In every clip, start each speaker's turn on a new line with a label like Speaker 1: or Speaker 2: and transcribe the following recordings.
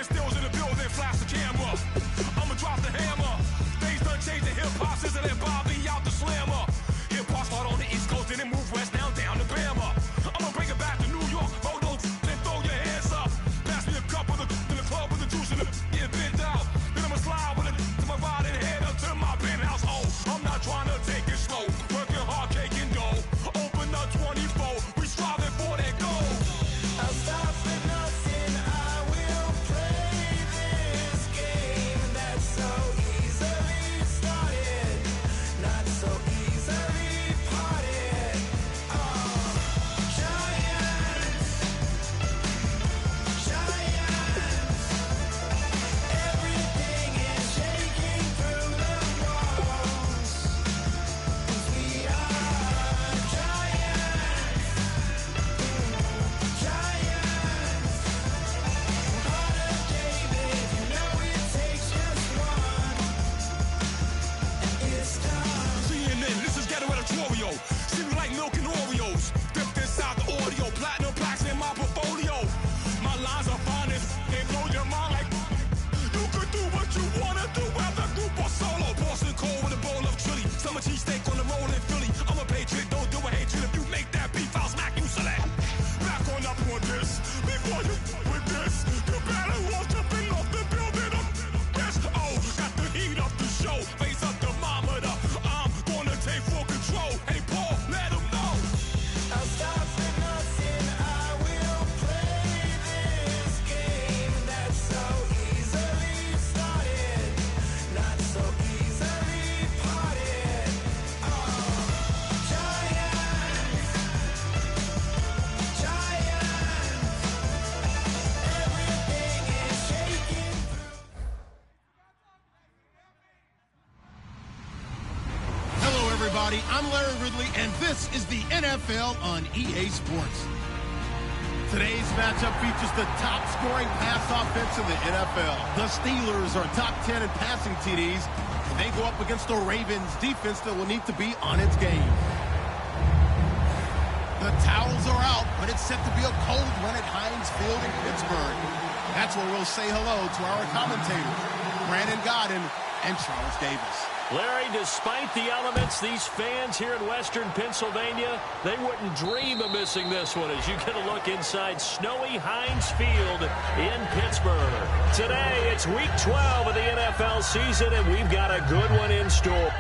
Speaker 1: sit stills in the building, flash the camera. I'ma drop the hammer. Things done changed in hip-hop, since and Bobby out the slammer. Hip-hop start on the East Coast and then move west down to Bama. I'ma bring it back to New York, hold on, then throw your hands up. Pass me a cup of the club with the juice and the get bent out. Then I'ma slide with it to my ride and head up to my penthouse. Oh, I'm not trying to take it slow, working hard, caking dough. Open up 24, we striving for that goal.
Speaker 2: I'll stop at nothing, I will play this game that's so easily started, not so easily parted. Giants, everything is shaking through the walls. 'Cause we are giants. Heart of David, you know it takes just one, and it's time.
Speaker 1: CNN, this is Ghetto Editorial. See me like milk and Oreos. Dipped inside the audio, platinum plaques in my portfolio. My lines are finest, they blow your mind like you could do what you wanna do, whether group or solo. Boston cold with a bowl of chili, summer cheesesteak on the roll in Philly. I'm a patriot, don't do a hatred. If you make that beef, I'll smack you silly. Back on up on this, before you with this, you better walk jumping off the building of this. Oh, got the heat up the show, face up the thermometer. I'm gonna take full control. Hey Paul, let him know.
Speaker 2: I'll stop at nothing, I will play this game that's so easily started, not so easily parted. Giants, everything is shaking through.
Speaker 3: Hello, everybody. I'm Larry Ridley, and this is the NFL on EA Sports. Today's matchup features the top-scoring pass offense in the NFL. The Steelers are top 10 in passing TDs, and they go up against the Ravens defense that will need to be on its game. The towels are out, but it's set to be a cold one at Heinz Field in Pittsburgh. That's where we'll say hello to our commentators, Brandon Godden and Charles Davis.
Speaker 4: Larry, despite the elements, these fans here in Western Pennsylvania, they wouldn't dream of missing this one as you get a look inside snowy Heinz Field in Pittsburgh. Today, it's Week 12 of the NFL season, and we've got a good one in store.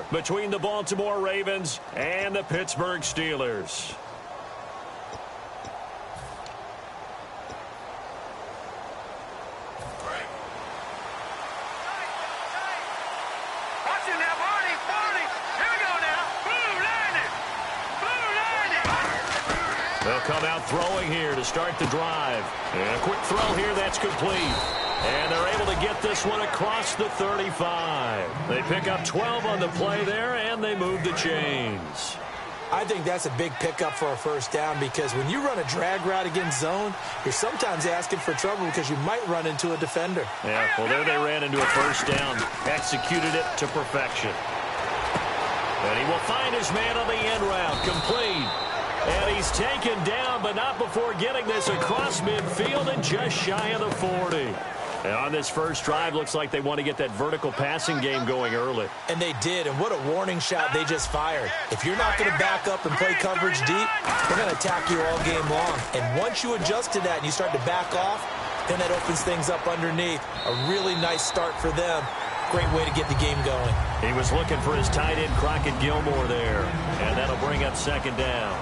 Speaker 4: Between the Baltimore Ravens and the Pittsburgh Steelers. They'll come out throwing here to start the drive. And a quick throw here, that's complete. And they're able to get this one across the 35. They pick up 12 on the play there, and they move the chains.
Speaker 5: I think that's a big pickup for a first down because when you run a drag route against zone, you're sometimes asking for trouble because you might run into a defender.
Speaker 4: Yeah, well, there they ran into a first down. Executed it to perfection. And he will find his man on the end route. Complete. And he's taken down, but not before getting this across midfield and just shy of the 40. And on this first drive, looks like they want to get that vertical passing game going early.
Speaker 5: And they did, and what a warning shot they just fired. If you're not going to back up and play coverage deep, they're going to attack you all game long. And once you adjust to that and you start to back off, then that opens things up underneath. A really nice start for them. Great way to get the game going.
Speaker 4: He was looking for his tight end, Crockett Gilmore, there. And that'll bring up second down.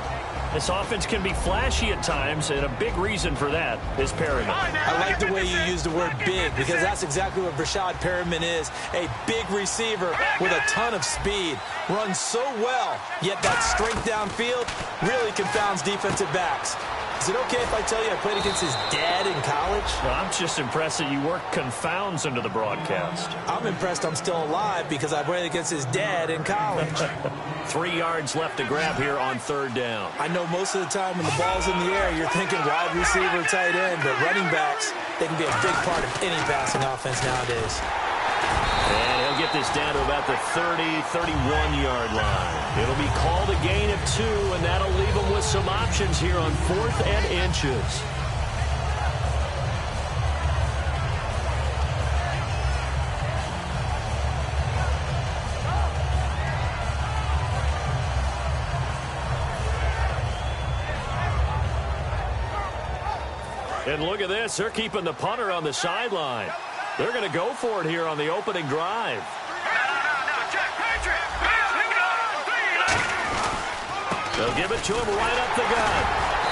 Speaker 4: This offense can be flashy at times, and a big reason for that is Perryman.
Speaker 5: I like the way you use the word big because that's exactly what Rashad Perryman is, a big receiver with a ton of speed. Runs so well, yet that strength downfield really confounds defensive backs. Is it okay if I tell you I played against his dad in college?
Speaker 4: Well, I'm just impressed that you work confounds into the broadcast.
Speaker 5: I'm impressed I'm still alive because I played against his dad in college.
Speaker 4: 3 yards left to grab here on third down.
Speaker 5: I know most of the time when the ball's in the air, you're thinking wide receiver, tight end, but running backs, they can be a big part of any passing offense nowadays.
Speaker 4: And he'll get this down to about the 30, 31-yard line. It'll be called a gain of 2, and that'll leave them with some options here on 4th and inches. And look at this. They're keeping the punter on the sideline. They're going to go for it here on the opening drive. They'll give it to him right up the gut.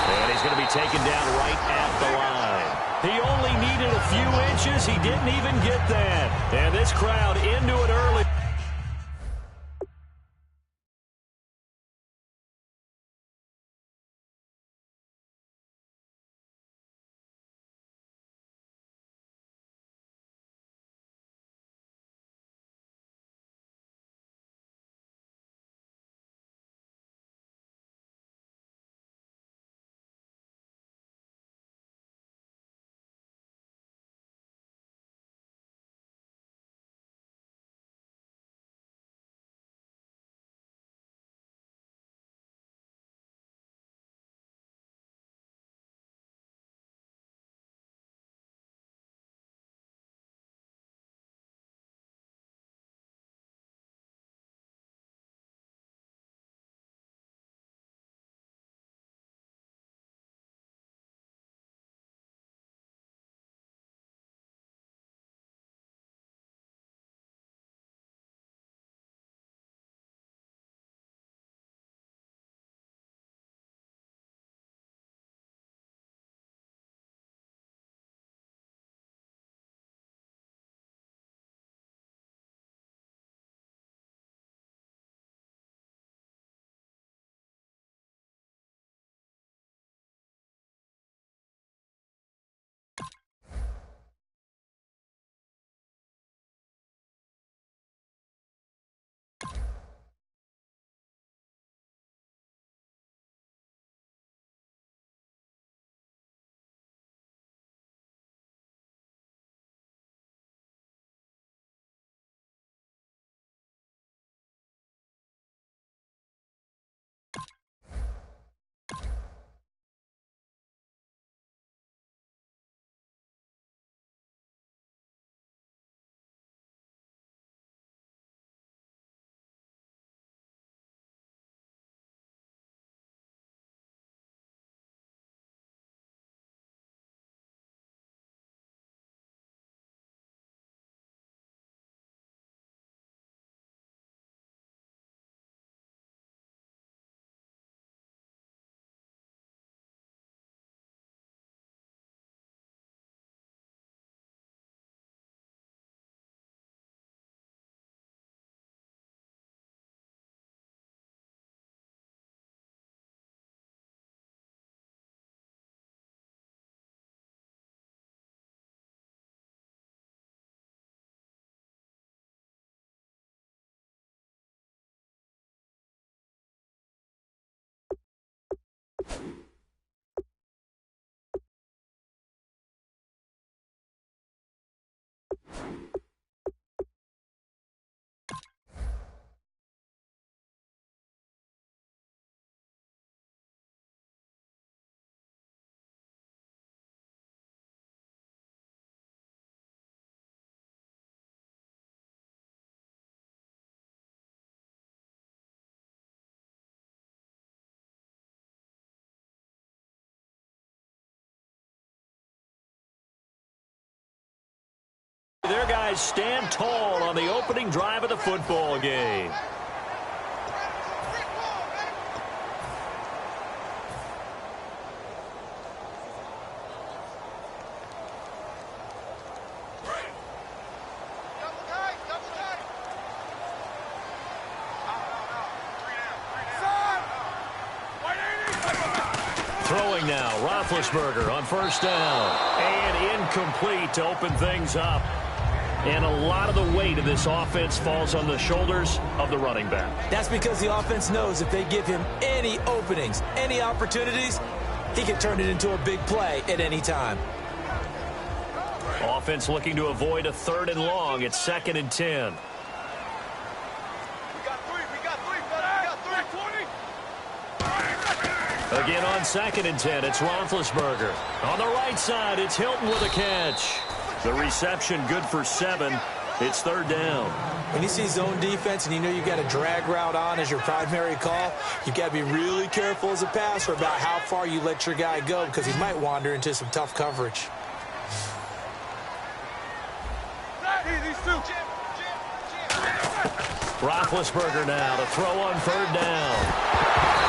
Speaker 4: And he's going to be taken down right at the line. He only needed a few inches. He didn't even get that. And this crowd into it early. guys stand tall on the opening drive of the football game. Throwing now, Roethlisberger on first down. And incomplete to open things up. And a lot of the weight of this offense falls on the shoulders of the running back.
Speaker 5: That's because the offense knows if they give him any openings, any opportunities, he can turn it into a big play at any time.
Speaker 4: Offense looking to avoid a 3rd and long. It's 2nd and 10. Again on 2nd and 10, it's Roethlisberger. On the right side, it's Hilton with a catch. The reception good for 7. It's 3rd down.
Speaker 5: When you see zone defense and you know you got a drag route on as your primary call, you got to be really careful as a passer about how far you let your guy go because he might wander into some tough coverage.
Speaker 4: Roethlisberger now to throw on 3rd down.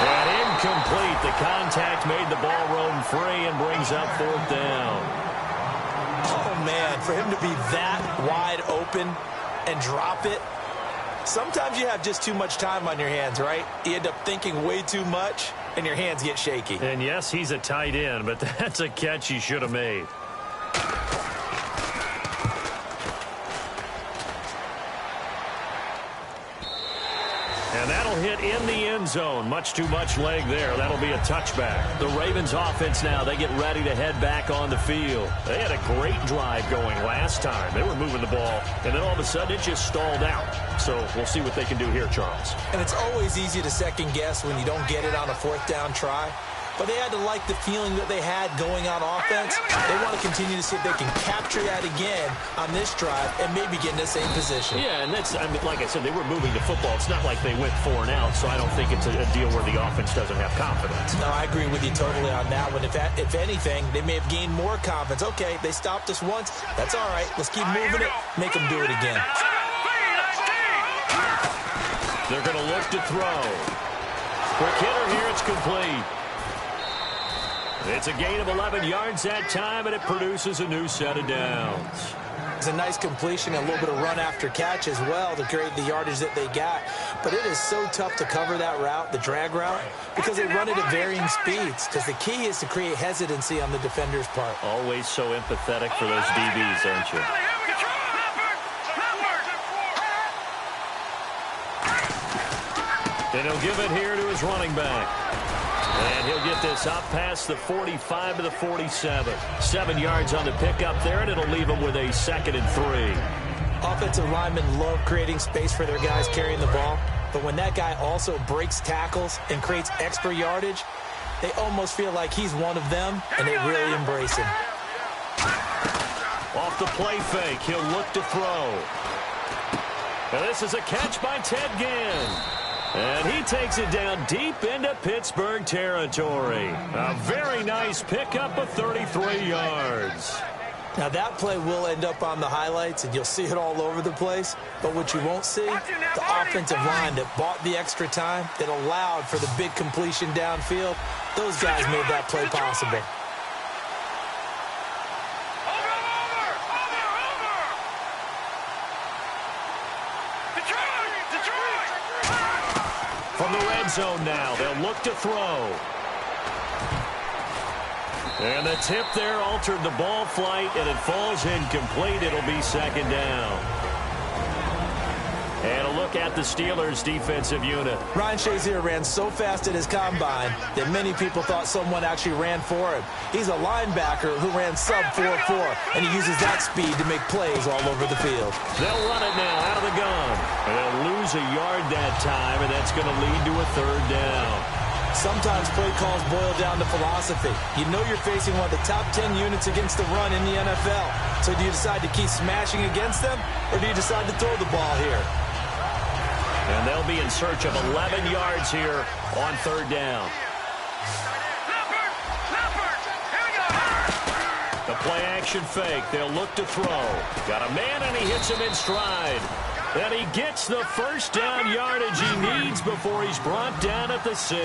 Speaker 4: And incomplete. The contact made the ball roam free and brings up 4th down.
Speaker 5: Oh, man, for him to be that wide open and drop it. Sometimes you have just too much time on your hands, right? You end up thinking way too much, and your hands get shaky.
Speaker 4: And, yes, he's a tight end, but that's a catch he should have made. And that'll hit in the end zone. Much too much leg there. That'll be a touchback. The Ravens offense now, they get ready to head back on the field. They had a great drive going last time. They were moving the ball, and then all of a sudden it just stalled out. So we'll see what they can do here, Charles.
Speaker 5: And it's always easy to second guess when you don't get it on a 4th down try. But they had to like the feeling that they had going on offense. They want to continue to see if they can capture that again on this drive and maybe get in the same position.
Speaker 4: Yeah, and that's, I mean, like I said, they were moving the football. It's not like they went 4 and out, so I don't think it's a deal where the offense doesn't have confidence.
Speaker 5: No, I agree with you totally on that one. If anything, they may have gained more confidence. Okay, they stopped us once. That's all right. Let's keep moving it. Make them do it again.
Speaker 4: They're going to look to throw. Quick hitter here. It's complete. It's a gain of 11 yards that time, and it produces a new set of downs.
Speaker 5: It's a nice completion and a little bit of run after catch as well to create the yardage that they got. But it is so tough to cover that route, the drag route, because they run it at varying speeds. Because the key is to create hesitancy on the defender's part.
Speaker 4: Always so empathetic for those DBs, aren't you? And he'll give it here to his running back. And he'll get this up past the 45 to the 47. 7 yards on the pickup there, and it'll leave him with a 2nd and 3.
Speaker 5: Offensive linemen love creating space for their guys carrying the ball. But when that guy also breaks tackles and creates extra yardage, they almost feel like he's one of them, and they really embrace him.
Speaker 4: Off the play fake, he'll look to throw. And this is a catch by Ted Ginn. And he takes it down deep into Pittsburgh territory. A very nice pickup of 33 yards.
Speaker 5: Now, that play will end up on the highlights, and you'll see it all over the place. But what you won't see, the offensive line that bought the extra time, that allowed for the big completion downfield, those guys made that play possible.
Speaker 4: From the red zone now, they'll look to throw. And the tip there altered the ball flight, and it falls incomplete. It'll be 2nd down. And a look at the Steelers' defensive unit.
Speaker 5: Ryan Shazier ran so fast at his combine that many people thought someone actually ran for him. He's a linebacker who ran sub 4.4, and he uses that speed to make plays all over the field.
Speaker 4: They'll run it now out of the gun. And they'll lose a yard that time, and that's going to lead to a 3rd down.
Speaker 5: Sometimes play calls boil down to philosophy. You know you're facing one of the top 10 units against the run in the NFL. So do you decide to keep smashing against them, or do you decide to throw the ball here?
Speaker 4: And they'll be in search of 11 yards here on 3rd down. The play play-action fake. They'll look to throw. Got a man, and he hits him in stride. And he gets the first down yardage he needs before he's brought down at the 6.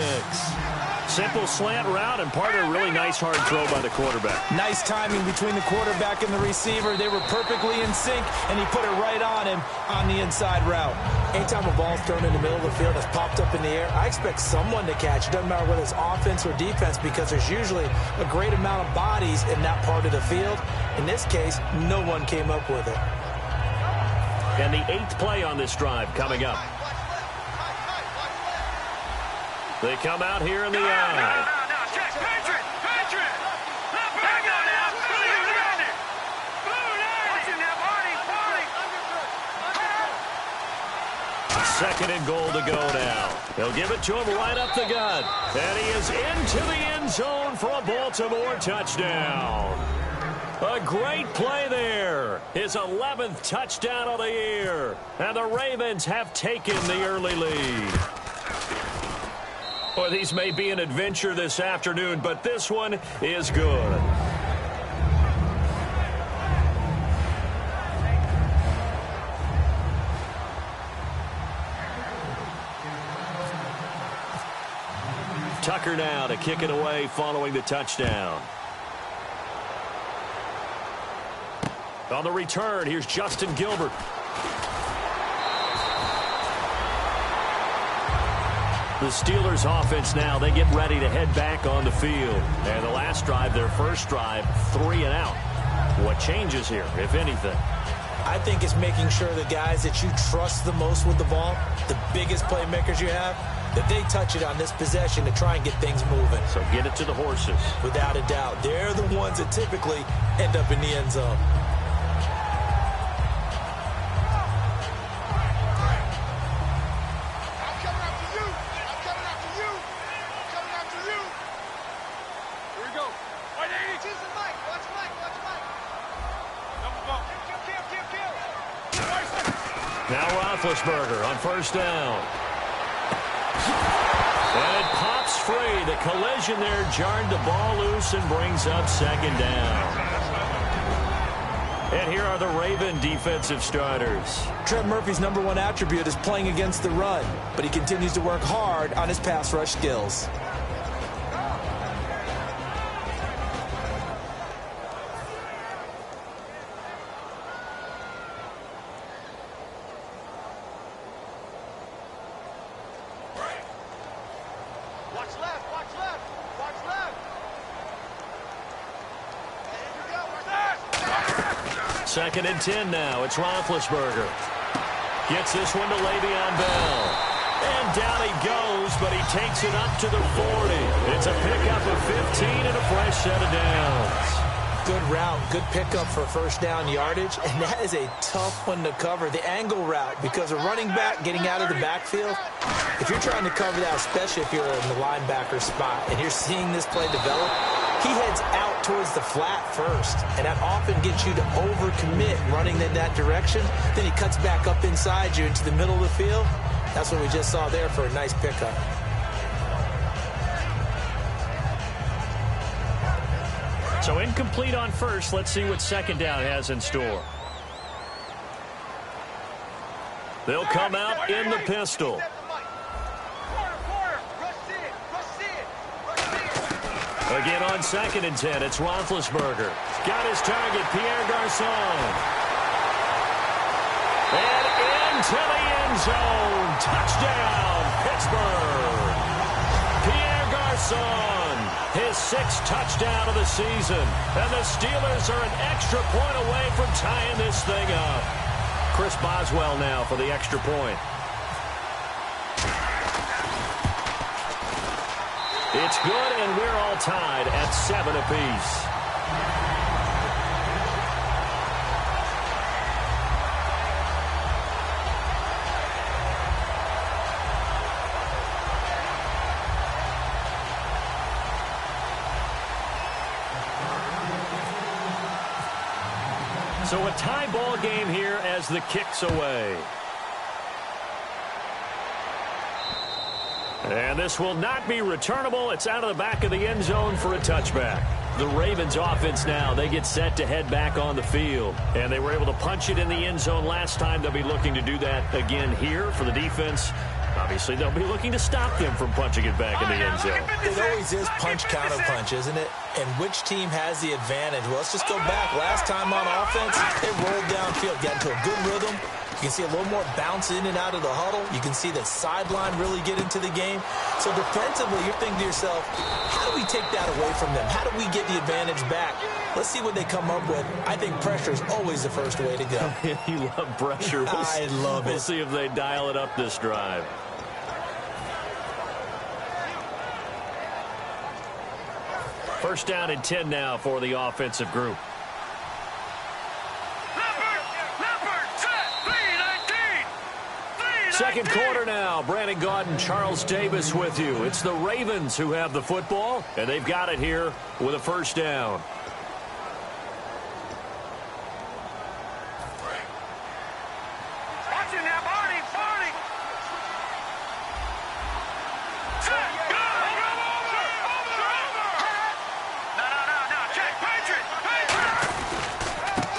Speaker 4: Simple slant route and part of a really nice hard throw by the quarterback.
Speaker 5: Nice timing between the quarterback and the receiver. They were perfectly in sync, and he put it right on him on the inside route. Anytime a ball's thrown in the middle of the field that's popped up in the air, I expect someone to catch. It doesn't matter whether it's offense or defense, because there's usually a great amount of bodies in that part of the field. In this case, no one came up with it.
Speaker 4: And the 8th play on this drive coming up. They come out here in the eye. Second and goal to go now. They'll give it to him right up the gut. And he is into the end zone for a Baltimore touchdown. A great play there. His 11th touchdown of the year. And the Ravens have taken the early lead. Well, these may be an adventure this afternoon, but this one is good. Tucker now to kick it away following the touchdown. On the return, here's Justin Gilbert. The Steelers offense now, they get ready to head back on the field. And the last drive, their first drive, 3 and out. What changes here, if anything?
Speaker 5: I think it's making sure the guys that you trust the most with the ball, the biggest playmakers you have, that they touch it on this possession to try and get things moving.
Speaker 4: So get it to the horses.
Speaker 5: Without a doubt. They're the ones that typically end up in the end zone.
Speaker 4: Now Roethlisberger on first down. And it pops free. The collision there jarred the ball loose and brings up second down. And here are the Raven defensive starters.
Speaker 5: Trent Murphy's #1 attribute is playing against the run, but he continues to work hard on his pass rush skills.
Speaker 4: Second and 10 now. It's Roethlisberger. Gets this one to Le'Veon Bell. And down he goes, but he takes it up to the 40. It's a pickup of 15 and a fresh set of downs.
Speaker 5: Good route, good pickup for first down yardage, and that is a tough one to cover. The angle route, because a running back getting out of the backfield, if you're trying to cover that, especially if you're in the linebacker spot, and you're seeing this play develop, he heads out towards the flat first, and that often gets you to overcommit running in that direction. Then he cuts back up inside you into the middle of the field. That's what we just saw there for a nice pickup.
Speaker 4: So incomplete on first. Let's see what second down has in store. They'll come out in the pistol. Again on second and 10, it's Roethlisberger. Got his target, Pierre Garçon. And into the end zone. Touchdown, Pittsburgh. Pierre Garçon, his 6th touchdown of the season. And the Steelers are an extra point away from tying this thing up. Chris Boswell now for the extra point. It's good, and we're all tied at 7 apiece. So a tie ball game here as the kick's away. And this will not be returnable. It's out of the back of the end zone for a touchback. The Ravens offense now, they get set to head back on the field. And they were able to punch it in the end zone last time. They'll be looking to do that again here for the defense. Obviously, they'll be looking to stop them from punching it back in the end zone.
Speaker 5: It always is punch-counter-punch, isn't it? And which team has the advantage? Well, let's just go back. Last time on offense, they rolled downfield, got into a good rhythm. You can see a little more bounce in and out of the huddle. You can see the sideline really get into the game. So defensively, you're thinking to yourself, how do we take that away from them? How do we get the advantage back? Let's see what they come up with. I think pressure is always the first way to go.
Speaker 4: You love pressure.
Speaker 5: I love it.
Speaker 4: We'll see if they dial it up this drive. First down and 10 now for the offensive group. Second quarter now. Brandon Gaudin, Charles Davis with you. It's the Ravens who have the football, and they've got it here with a first down.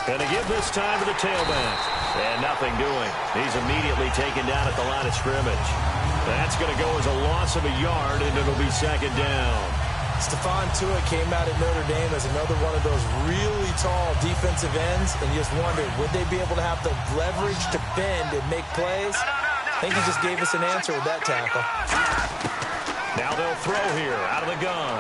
Speaker 4: Going to give this time to the tailback. And nothing doing. He's immediately taken down at the line of scrimmage. That's going to go as a loss of a yard, and it'll be second down.
Speaker 5: Stephon Tuitt came out at Notre Dame as another one of those really tall defensive ends, and you just wondered, would they be able to have the leverage to bend and make plays? I think he just gave us an answer with that tackle.
Speaker 4: Now they'll throw here out of the gun.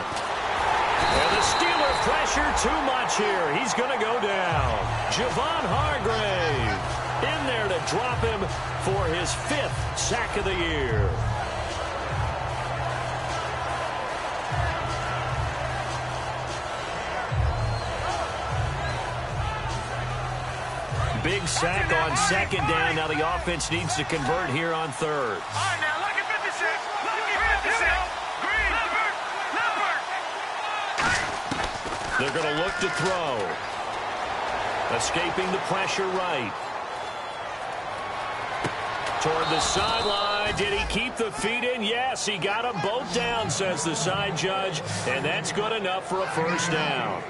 Speaker 4: And the Steeler pressure too much here. He's going to go down. Javon Hargrave in there to drop him for his 5th sack of the year. Big sack on second down. Now the offense needs to convert here on third.
Speaker 1: All right, now look at 56. Look at 56. Green. Number.
Speaker 4: They're going to look to throw. Escaping the pressure right. Toward the sideline. Did he keep the feet in? Yes, he got them both down, says the side judge. And that's good enough for a first down.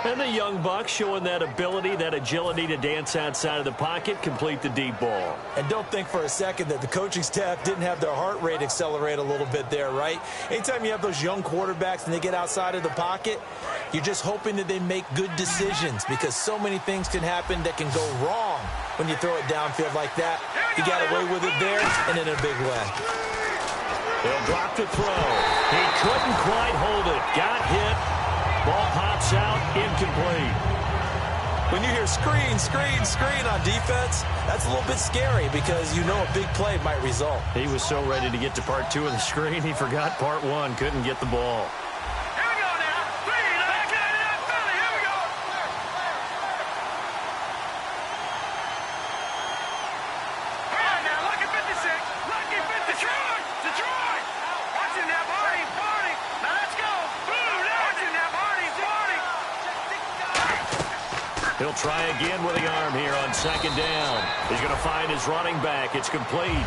Speaker 4: And the young buck showing that ability, that agility to dance outside of the pocket, complete the deep ball.
Speaker 5: And don't think for a second that the coaching staff didn't have their heart rate accelerate a little bit there, right? Anytime you have those young quarterbacks and they get outside of the pocket, you're just hoping that they make good decisions because so many things can happen that can go wrong when you throw it downfield like that. He got away with it there and in a big way.
Speaker 4: He'll drop to throw. He couldn't quite hold it. Got hit. Ball pops out, incomplete.
Speaker 5: When you hear screen, screen, screen on defense, that's a little bit scary because you know a big play might result.
Speaker 4: He was so ready to get to part 2 of the screen, he forgot part 1, couldn't get the ball.
Speaker 1: Here we go now. Green, back at it, Philly. Here we go. All right, now look at 56. Look at 56. Detroit. Watching that party. Now let's go. Watching that party.
Speaker 4: He'll try again with the arm here on second down. He's going to find his running back. It's complete.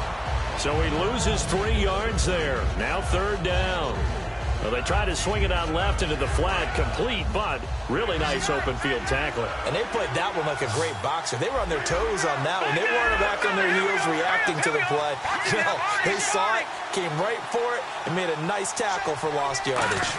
Speaker 4: So he loses 3 yards there. Now third down. Well, they try to swing it out left into the flat. Complete, but really nice open field tackling.
Speaker 5: And they played that one like a great boxer. They were on their toes on that one. They weren't back on their heels reacting to the play. No, they saw it, came right for it, and made a nice tackle for lost yardage.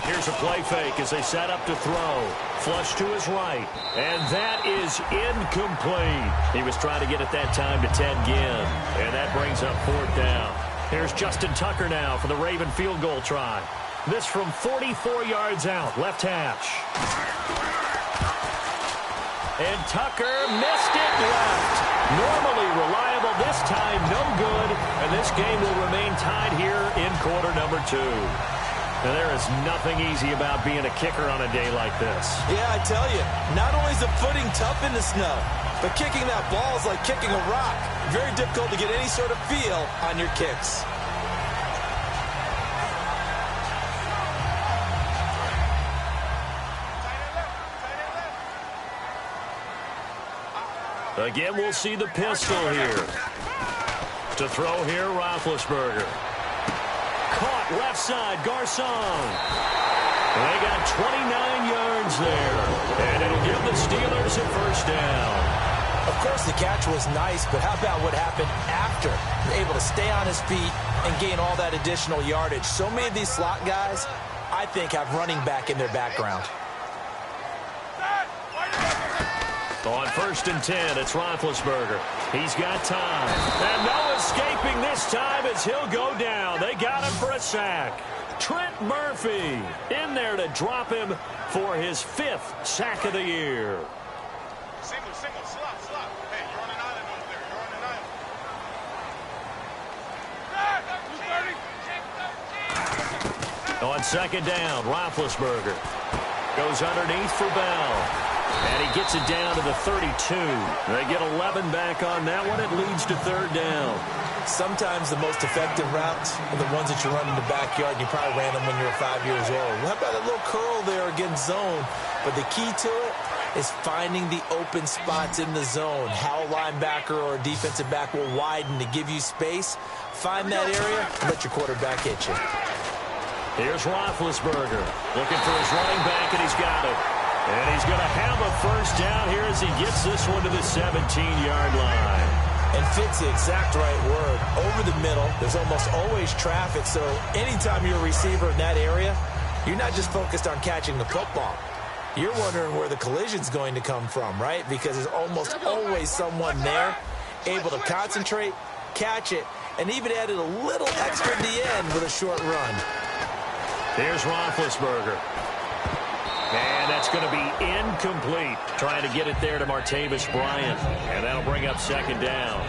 Speaker 4: Here's a play fake as they set up to throw. Flush to his right. And that is incomplete. He was trying to get it that time to Ted Ginn. And that brings up fourth down. Here's Justin Tucker now for the Raven field goal try. This from 44 yards out, left hash. And Tucker missed it left. Normally reliable, this time no good. And this game will remain tied here in quarter number 2. Now, there is nothing easy about being a kicker on a day like this.
Speaker 5: Yeah, I tell you, not only is the footing tough in the snow, but kicking that ball is like kicking a rock. Very difficult to get any sort of feel on your kicks.
Speaker 4: Again, we'll see the pistol here. To throw here, Roethlisberger. Caught left side, Garcon. They got 29 yards there, and it'll give the Steelers a first down.
Speaker 5: Of course, the catch was nice, but how about what happened after? Able to stay on his feet and gain all that additional yardage. So many of these slot guys, I think, have running back in their background.
Speaker 4: On 1st and 10, it's Roethlisberger. He's got time. And no escaping this time as he'll go down. They got him for a sack. Trent Murphy in there to drop him for his 5th sack of the year.
Speaker 1: Single, slot. Hey, you're on an island over there. You're on an island.
Speaker 4: On 2nd down, Roethlisberger goes underneath for Bell. And he gets it down to the 32. They get 11 back on that one. It leads to 3rd down.
Speaker 5: Sometimes the most effective routes are the ones that you run in the backyard. You probably ran them when you were 5 years old. How about a little curl there against zone? But the key to it is finding the open spots in the zone. How a linebacker or a defensive back will widen to give you space. Find that area and let your quarterback hit you.
Speaker 4: Here's Roethlisberger looking for his running back, and he's got it. And he's going to have a first down here as he gets this one to the 17-yard line.
Speaker 5: And fits the exact right word. Over the middle, there's almost always traffic, so anytime you're a receiver in that area, you're not just focused on catching the football. You're wondering where the collision's going to come from, right? Because there's almost always someone there able to concentrate, catch it, and even added a little extra at the end with a short run.
Speaker 4: Here's Roethlisberger. And that's going to be incomplete. Trying to get it there to Martavis Bryant. And that'll bring up 2nd down.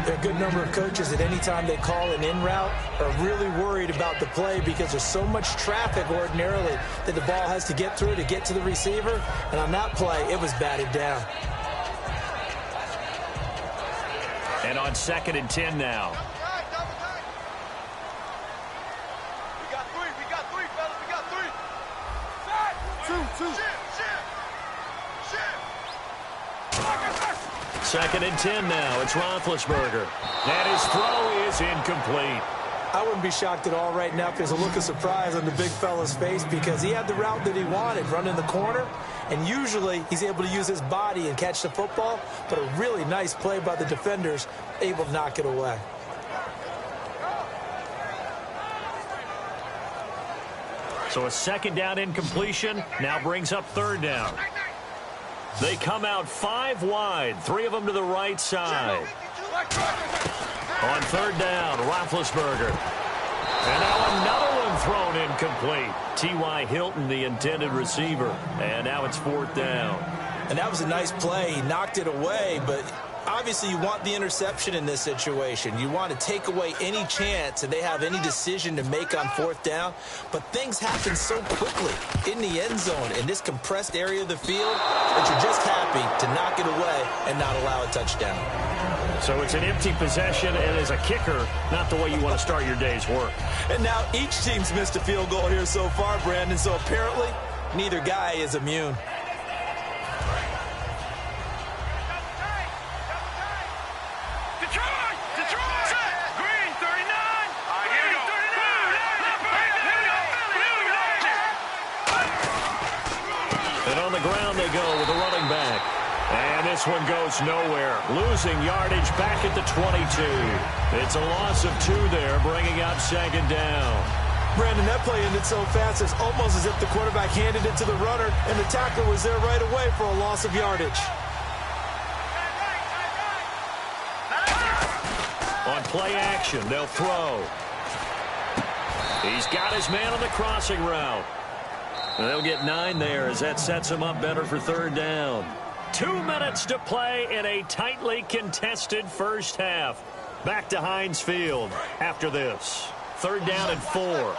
Speaker 5: There are a good number of coaches that any time they call an in route are really worried about the play because there's so much traffic ordinarily that the ball has to get through to get to the receiver. And on that play, it was batted down.
Speaker 4: And on 2nd and 10 now. Second and 10 now. It's Roethlisberger. And his throw is incomplete.
Speaker 5: I wouldn't be shocked at all right now if there's a look of surprise on the big fella's face because he had the route that he wanted, running the corner, and usually he's able to use his body and catch the football, but a really nice play by the defenders, able to knock it away.
Speaker 4: So a 2nd down incompletion now brings up 3rd down. They come out 5 wide, 3 of them to the right side. On 3rd down, Roethlisberger. And now another one thrown incomplete. T.Y. Hilton, the intended receiver. And now it's 4th down.
Speaker 5: And that was a nice play. He knocked it away, but obviously you want the interception in this situation. You want to take away any chance that they have any decision to make on 4th down. But things happen so quickly in the end zone in this compressed area of the field that you're just happy to knock it away and not allow a touchdown.
Speaker 4: So it's an empty possession, and as a kicker, not the way you want to start your day's work.
Speaker 5: And now each team's missed a field goal here so far, Brandon, so apparently neither guy is immune.
Speaker 4: And on the ground they go with a running back. And this one goes nowhere. Losing yardage back at the 22. It's a loss of 2 there, bringing up 2nd down.
Speaker 5: Brandon, that play ended so fast, it's almost as if the quarterback handed it to the runner, and the tackler was there right away for a loss of yardage.
Speaker 4: On play action, they'll throw. He's got his man on the crossing route. And they'll get 9 there as that sets him up better for 3rd down. 2 minutes to play in a tightly contested first half. Back to Heinz Field after this. 3rd down and 4.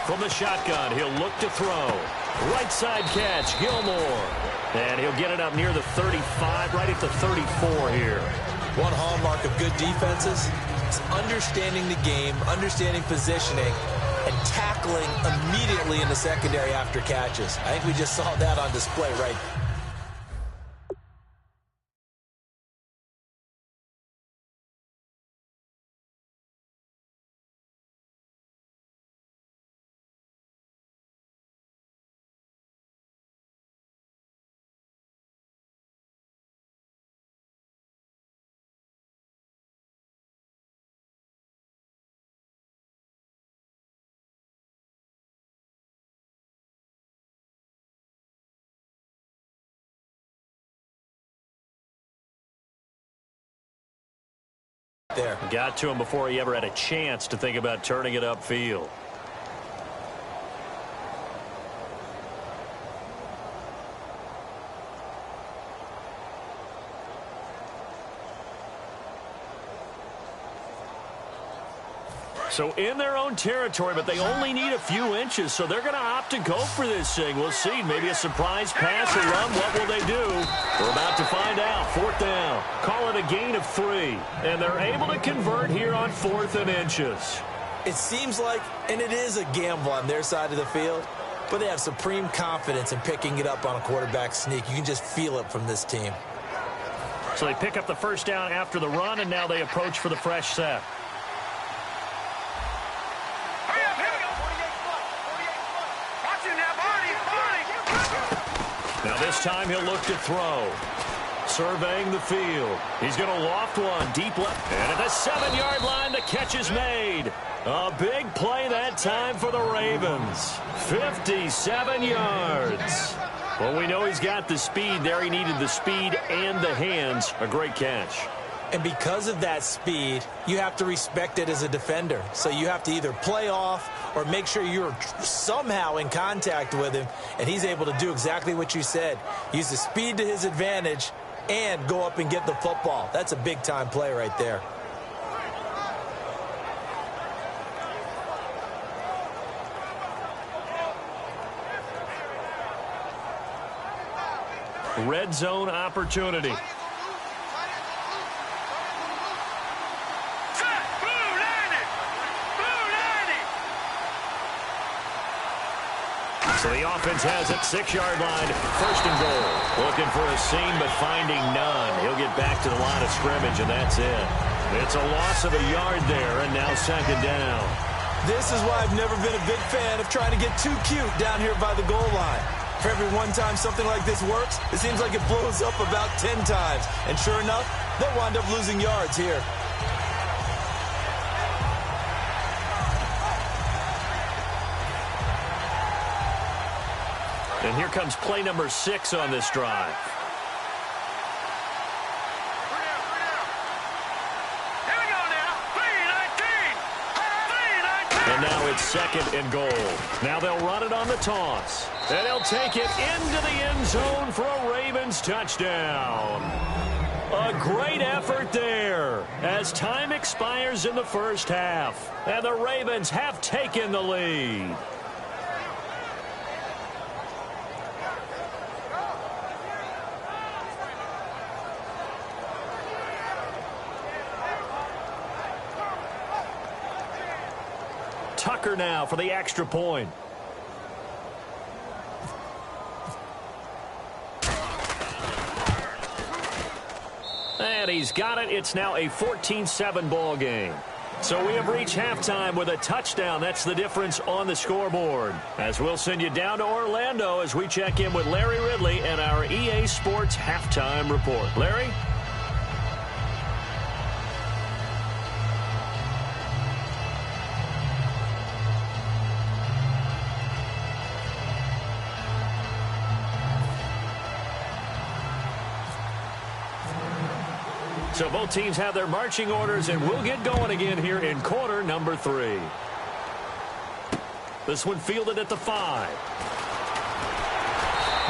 Speaker 4: From the shotgun, he'll look to throw. Right side catch, Gilmore. And he'll get it up near the 35, right at the 34 here.
Speaker 5: One hallmark of good defenses is understanding the game, understanding positioning, and tackling immediately in the secondary after catches. I think we just saw that on display right there.
Speaker 4: Got to him before he ever had a chance to think about turning it upfield. So in their own territory, but they only need a few inches, so they're going to opt to go for this thing. We'll see. Maybe a surprise pass or run. What will they do? We're about to find out. 4th down. Call it a gain of 3. And they're able to convert here on 4th and inches.
Speaker 5: It seems like, and it is a gamble on their side of the field, but they have supreme confidence in picking it up on a quarterback sneak. You can just feel it from this team.
Speaker 4: So they pick up the 1st down after the run, and now they approach for the fresh set. Now this time he'll look to throw. Surveying the field. He's going to loft one deep left. And at the 7-yard line, the catch is made. A big play that time for the Ravens. 57 yards. Well, we know he's got the speed there. He needed the speed and the hands. A great catch.
Speaker 5: And because of that speed, you have to respect it as a defender. So you have to either play off or make sure you're somehow in contact with him, and he's able to do exactly what you said. Use the speed to his advantage and go up and get the football. That's a big-time play right there.
Speaker 4: Red zone opportunity. So the offense has it, 6-yard line, 1st and goal. Looking for a seam, but finding none. He'll get back to the line of scrimmage, and that's it. It's a loss of a yard there, and now 2nd down.
Speaker 5: This is why I've never been a big fan of trying to get too cute down here by the goal line. For every one time something like this works, it seems like it blows up about 10 times. And sure enough, they'll wind up losing yards here.
Speaker 4: And here comes play number 6 on this drive. And now it's 2nd and goal. Now they'll run it on the toss. And he'll take it into the end zone for a Ravens touchdown. A great effort there as time expires in the 1st half. And the Ravens have taken the lead. Tucker now for the extra point. And he's got it. It's now a 14-7 ball game. So we have reached halftime with a touchdown. That's the difference on the scoreboard. As we'll send you down to Orlando as we check in with Larry Ridley and our EA Sports halftime report. Larry? So both teams have their marching orders, and we'll get going again here in quarter number 3. This one fielded at the 5.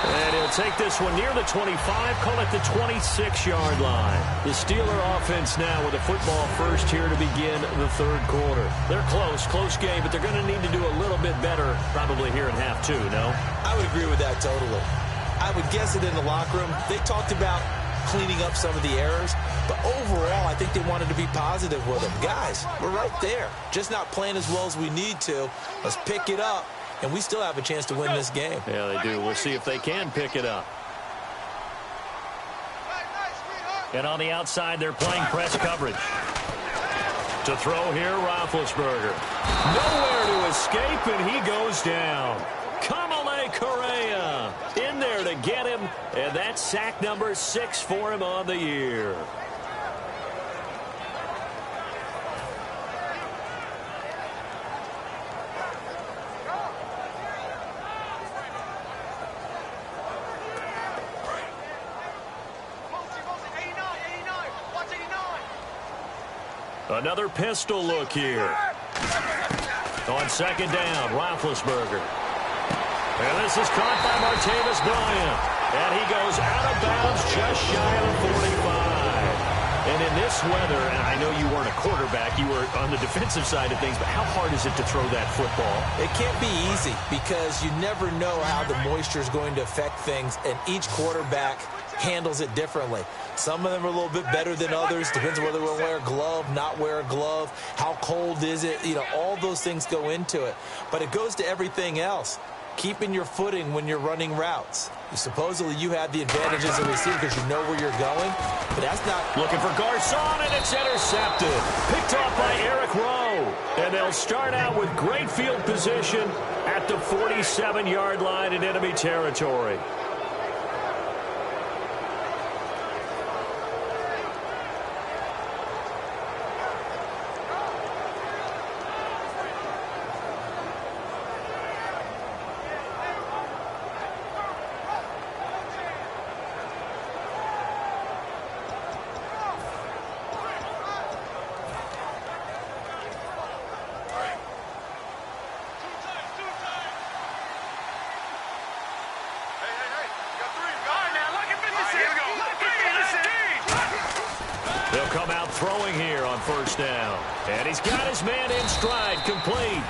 Speaker 4: And he'll take this one near the 25, call it the 26-yard line. The Steeler offense now with a football first here to begin the 3rd quarter. They're close game, but they're going to need to do a little bit better probably here in half 2, no?
Speaker 5: I would agree with that totally. I would guess it in the locker room. They talked about cleaning up some of the errors, but overall I think they wanted to be positive with them. Guys, we're right there, just not playing as well as we need to. Let's pick it up, and we still have a chance to win this game.
Speaker 4: Yeah, they do. We'll see if they can pick it up. And on the outside, they're playing press coverage. To throw here, Roethlisberger. Nowhere to escape, and he goes down. Kamale Correa in there to get him, and that's sack number 6 for him on the year. Another pistol look here. On second down, Roethlisberger. And this is caught by Martavis Bryant. And he goes out of bounds just shy of 45. And in this weather, and I know you weren't a quarterback, you were on the defensive side of things, but how hard is it to throw that football?
Speaker 5: It can't be easy because you never know how the moisture is going to affect things, and each quarterback handles it differently. Some of them are a little bit better than others. Depends on whether they wear a glove, not wear a glove, how cold is it. You know, all those things go into it. But it goes to everything else. Keeping your footing when you're running routes. Supposedly you have the advantages of receiver because you know where you're going, but that's not...
Speaker 4: Looking for Garcon, and it's intercepted. Picked off by Eric Rowe. And they'll start out with great field position at the 47-yard line in enemy territory. Throwing here on first down. And he's got his man in stride, complete.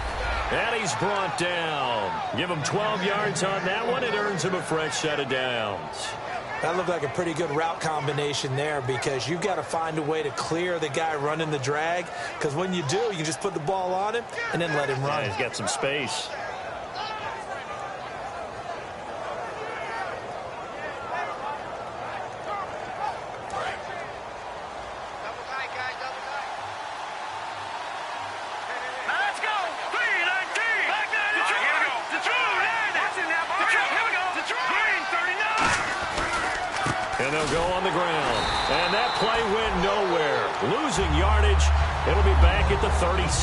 Speaker 4: And he's brought down. Give him 12 yards on that one. It earns him a fresh set of downs.
Speaker 5: That looked like a pretty good route combination there because you've got to find a way to clear the guy running the drag, because when you do, you just put the ball on him and then let him run.
Speaker 4: Yeah, he's got some space. And they'll go on the ground. And that play went nowhere. Losing yardage. It'll be back at the 36.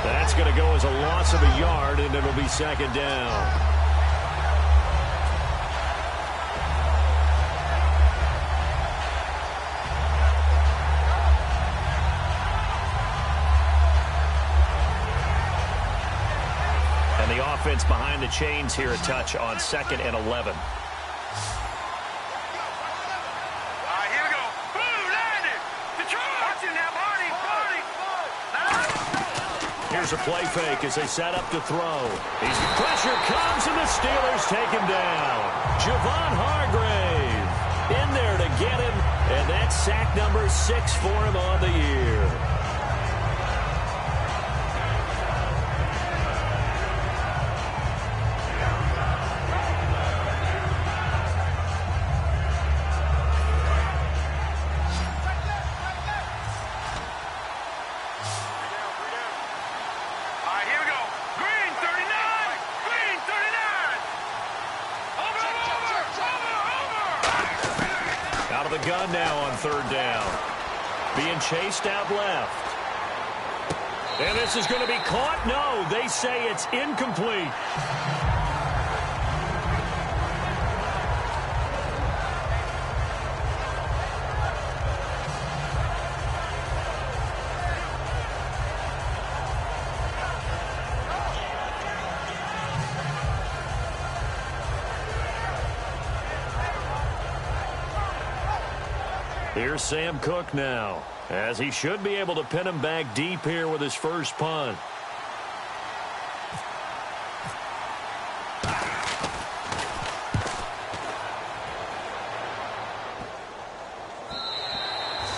Speaker 4: That's going to go as a loss of a yard, and it'll be second down. And the offense behind the chains here, a touch on 2nd and 11. Here's a play fake as they set up to throw. Pressure comes, and the Steelers take him down. Javon Hargrave in there to get him, and that's sack number 6 for him on the year. Gun now on 3rd down. Being chased out left. And this is going to be caught. No, they say it's incomplete. Here's Sam Cook now, as he should be able to pin him back deep here with his first punt.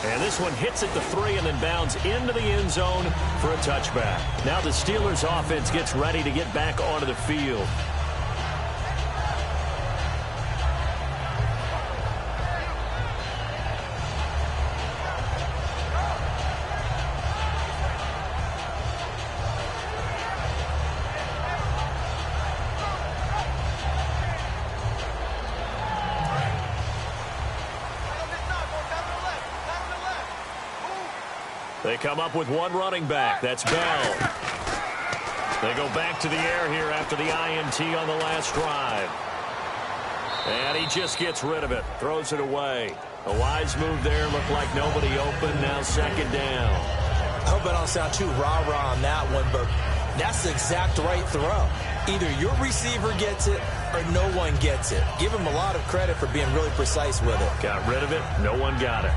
Speaker 4: And this one hits at the 3 and then bounds into the end zone for a touchback. Now the Steelers offense gets ready to get back onto the field. They come up with one running back. That's Bell. They go back to the air here after the INT on the last drive. And he just gets rid of it. Throws it away. A wise move there. Looked like nobody open. Now 2nd down.
Speaker 5: I hope I don't sound too rah-rah on that one, but that's the exact right throw. Either your receiver gets it or no one gets it. Give him a lot of credit for being really precise with it.
Speaker 4: Got rid of it. No one got it.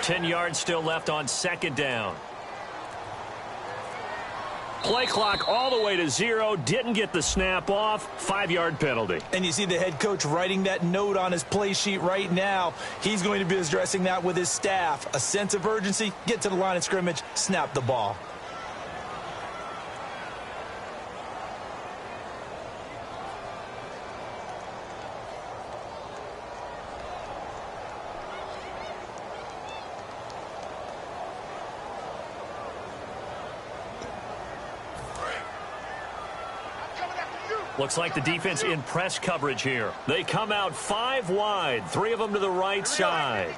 Speaker 4: Ten yards still left on second down. Play clock all the way to 0. Didn't get the snap off. 5-yard penalty.
Speaker 5: And you see the head coach writing that note on his play sheet right now. He's going to be addressing that with his staff. A sense of urgency. Get to the line of scrimmage. Snap the ball.
Speaker 4: Looks like the defense in press coverage here. They come out 5 wide, 3 of them to the right side.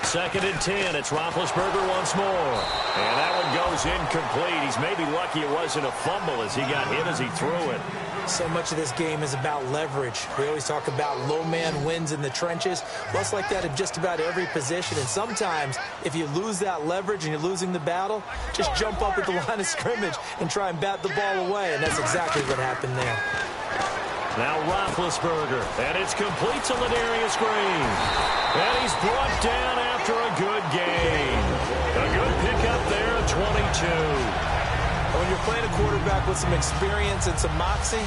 Speaker 4: 2nd and 10. It's Roethlisberger once more. And that one goes incomplete. He's maybe lucky it wasn't a fumble as he got hit as he threw it.
Speaker 5: So much of this game is about leverage. We always talk about low man wins in the trenches. Well, it's like that in just about every position. And sometimes, if you lose that leverage and you're losing the battle, just jump up at the line of scrimmage and try and bat the ball away. And that's exactly what happened there.
Speaker 4: Now Roethlisberger, and it's complete to Ladarius Green. And he's brought down after a good gain. A good pickup there at 22.
Speaker 5: When you're playing a quarterback with some experience and some moxie,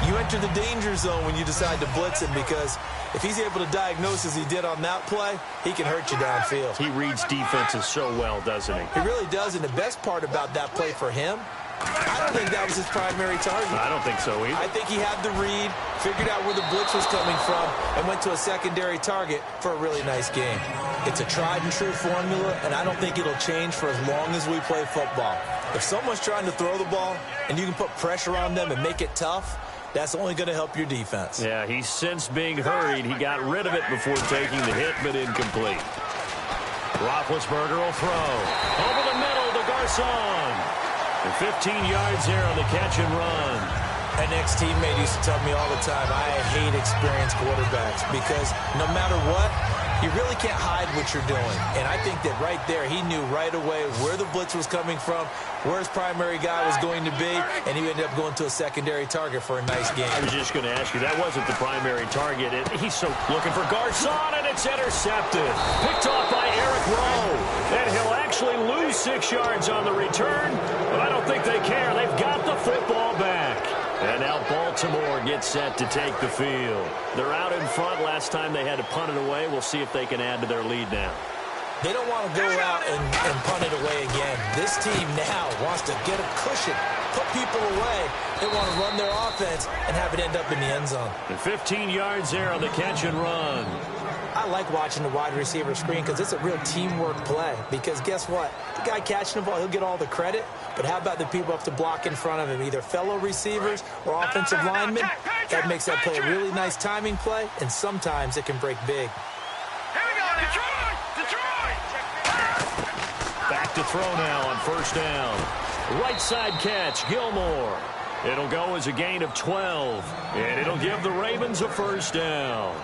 Speaker 5: you enter the danger zone when you decide to blitz him, because if he's able to diagnose as he did on that play, he can hurt you downfield.
Speaker 4: He reads defenses so well, doesn't he?
Speaker 5: He really does, and the best part about that play for him, I don't think that was his primary target.
Speaker 4: I don't think so either.
Speaker 5: I think he had the read, figured out where the blitz was coming from, and went to a secondary target for a really nice game. It's a tried and true formula, and I don't think it'll change for as long as we play football. If someone's trying to throw the ball and you can put pressure on them and make it tough, that's only going to help your defense.
Speaker 4: Yeah, he's since being hurried. He got rid of it before taking the hit, but incomplete. Roethlisberger will throw. Over the middle to Garcon. And 15 yards there on the catch and run.
Speaker 5: An ex-teammate used to tell me all the time, I hate experienced quarterbacks, because no matter what, you really can't hide what you're doing. And I think that right there, he knew right away where the blitz was coming from, where his primary guy was going to be, and he ended up going to a secondary target for a nice game.
Speaker 4: I was just going to ask you, that wasn't the primary target. He's so looking for Garcon, and it's intercepted. Picked off by Eric Rowe. And he'll actually lose 6 yards on the return, but I don't think they care. They've got the football back. And now Baltimore gets set to take the field. They're out in front. Last time they had to punt it away. We'll see if they can add to their lead now.
Speaker 5: They don't want to go out and punt it away again. This team now wants to get a cushion, put people away. They want to run their offense and have it end up in the end zone.
Speaker 4: And 15 yards there on the catch and run.
Speaker 5: I like watching the wide receiver screen because it's a real teamwork play. Because guess what? The guy catching the ball, he'll get all the credit. But how about the people up to block in front of him, either fellow receivers or offensive linemen? That makes that play a really nice timing play, and sometimes it can break big.
Speaker 1: Here we go, Detroit! Detroit!
Speaker 4: Back to throw now on first down. Right side catch, Gilmore. It'll go as a gain of 12, and it'll give the Ravens a first down.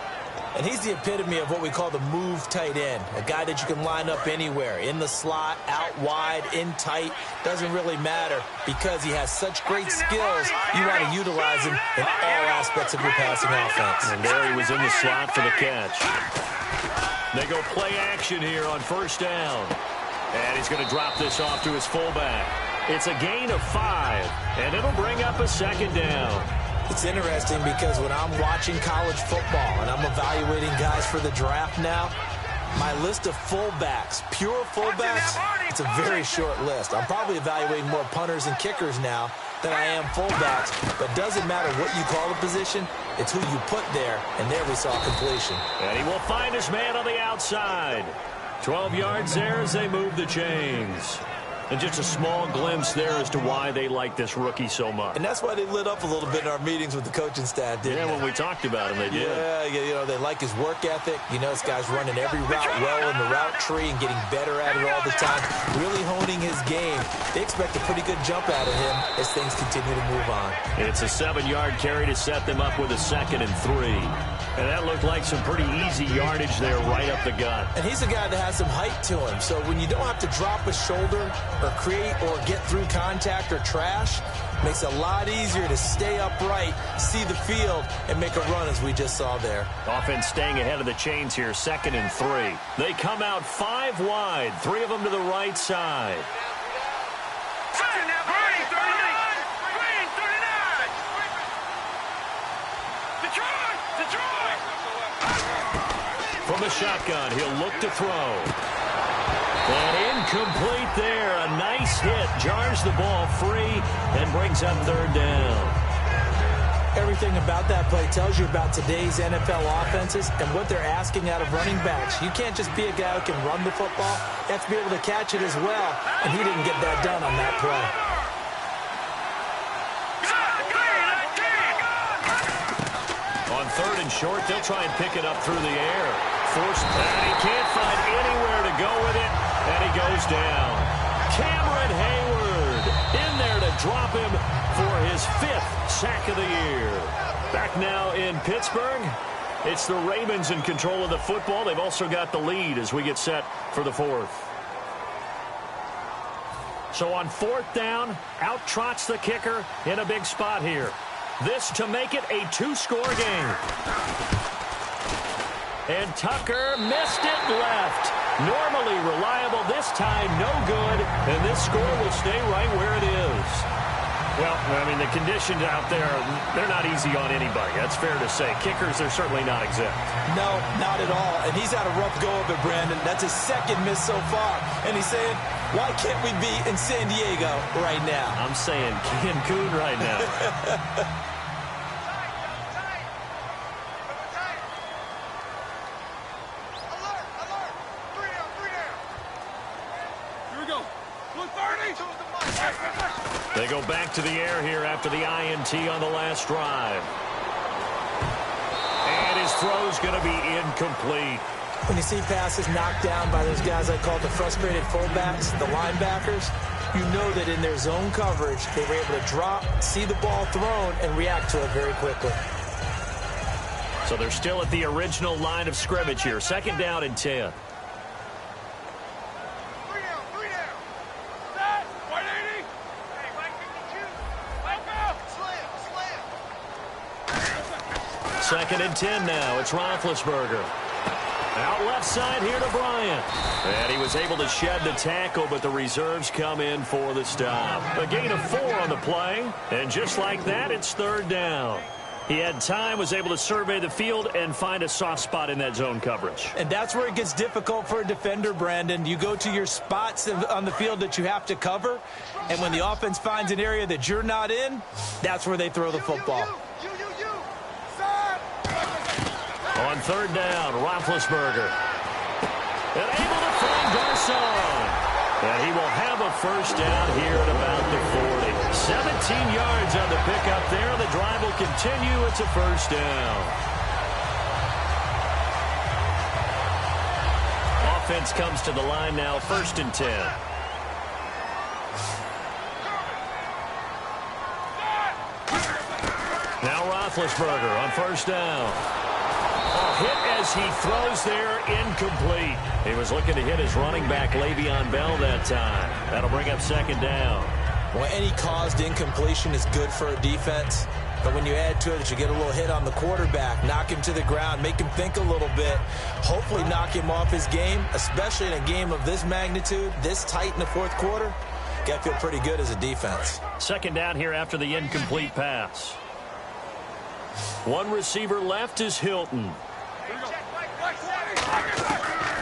Speaker 5: And he's the epitome of what we call the move tight end, a guy that you can line up anywhere, in the slot, out wide, in tight, doesn't really matter, because he has such great skills, you want to utilize him in all aspects of your passing offense.
Speaker 4: And there he was in the slot for the catch. They go play action here on first down. And he's going to drop this off to his fullback. It's a gain of 5, and it'll bring up a second down.
Speaker 5: It's interesting because when I'm watching college football and I'm evaluating guys for the draft now, my list of fullbacks, pure fullbacks, it's a very short list. I'm probably evaluating more punters and kickers now than I am fullbacks, but doesn't matter what you call the position, it's who you put there, and there we saw completion.
Speaker 4: And he will find his man on the outside. 12 yards there as they move the chains. And just a small glimpse there as to why they like this rookie so much.
Speaker 5: And that's why they lit up a little bit in our meetings with the coaching staff, didn't they?
Speaker 4: When we talked about him, they did.
Speaker 5: Yeah, they like his work ethic. This guy's running every route well in the route tree and getting better at it all the time, really honing his game. They expect a pretty good jump out of him as things continue to move on.
Speaker 4: It's a 7-yard carry to set them up with a 2nd and 3. And that looked like some pretty easy yardage there right up the gut.
Speaker 5: And he's a guy that has some height to him. So when you don't have to drop a shoulder or create or get through contact or trash, makes it a lot easier to stay upright, see the field, and make a run as we just saw there.
Speaker 4: Offense staying ahead of the chains here, 2nd and 3. They come out 5 wide, 3 of them to the right side. From the shotgun, he'll look to throw. And incomplete there. A nice hit. Jars the ball free and brings up 3rd down.
Speaker 5: Everything about that play tells you about today's NFL offenses and what they're asking out of running backs. You can't just be a guy who can run the football. You have to be able to catch it as well. And he didn't get that done on that play.
Speaker 4: On 3rd and short, they'll try and pick it up through the air. Forced, and he can't find anywhere to go with it, and he goes down. Cameron Hayward in there to drop him for his 5th sack of the year. Back now in Pittsburgh, it's the Ravens in control of the football. They've also got the lead as we get set for the 4th. So on 4th down, out trots the kicker in a big spot here. This to make it a 2-score game. And Tucker missed it left. Normally reliable, this time no good. And this score will stay right where it is. Well, I mean, the conditions out there, they're not easy on anybody. That's fair to say. Kickers, they're certainly not exempt.
Speaker 5: No, not at all. And he's had a rough go of it, Brandon. That's his 2nd miss so far. And he's saying, why can't we be in San Diego right now?
Speaker 4: I'm saying Cancun right now. They go back to the air here after the INT on the last drive. And his throw's going to be incomplete.
Speaker 5: When you see passes knocked down by those guys I call the frustrated fullbacks, the linebackers, you know that in their zone coverage, they were able to drop, see the ball thrown, and react to it very quickly.
Speaker 4: So they're still at the original line of scrimmage here. 2nd down and 10. Second and 10 now. It's Roethlisberger. Out left side here to Bryant. And he was able to shed the tackle, but the reserves come in for the stop. A gain of 4 on the play. And just like that, it's 3rd down. He had time, was able to survey the field and find a soft spot in that zone coverage.
Speaker 5: And that's where it gets difficult for a defender, Brandon. You go to your spots on the field that you have to cover, and when the offense finds an area that you're not in, that's where they throw the football.
Speaker 4: On 3rd down, Roethlisberger. And able to find Garcon. And he will have a 1st down here at about the 40. 17 yards on the pickup there. The drive will continue. It's a 1st down. Offense comes to the line now, 1st and 10. Now Roethlisberger on 1st down. Hit as he throws there, incomplete. He was looking to hit his running back, Le'Veon Bell, that time. That'll bring up 2nd down.
Speaker 5: Well, any caused incompletion is good for a defense. But when you add to it that you get a little hit on the quarterback, knock him to the ground, make him think a little bit, hopefully knock him off his game, especially in a game of this magnitude, this tight in the 4th quarter, got to feel pretty good as a defense.
Speaker 4: 2nd down here after the incomplete pass. One receiver left is Hilton.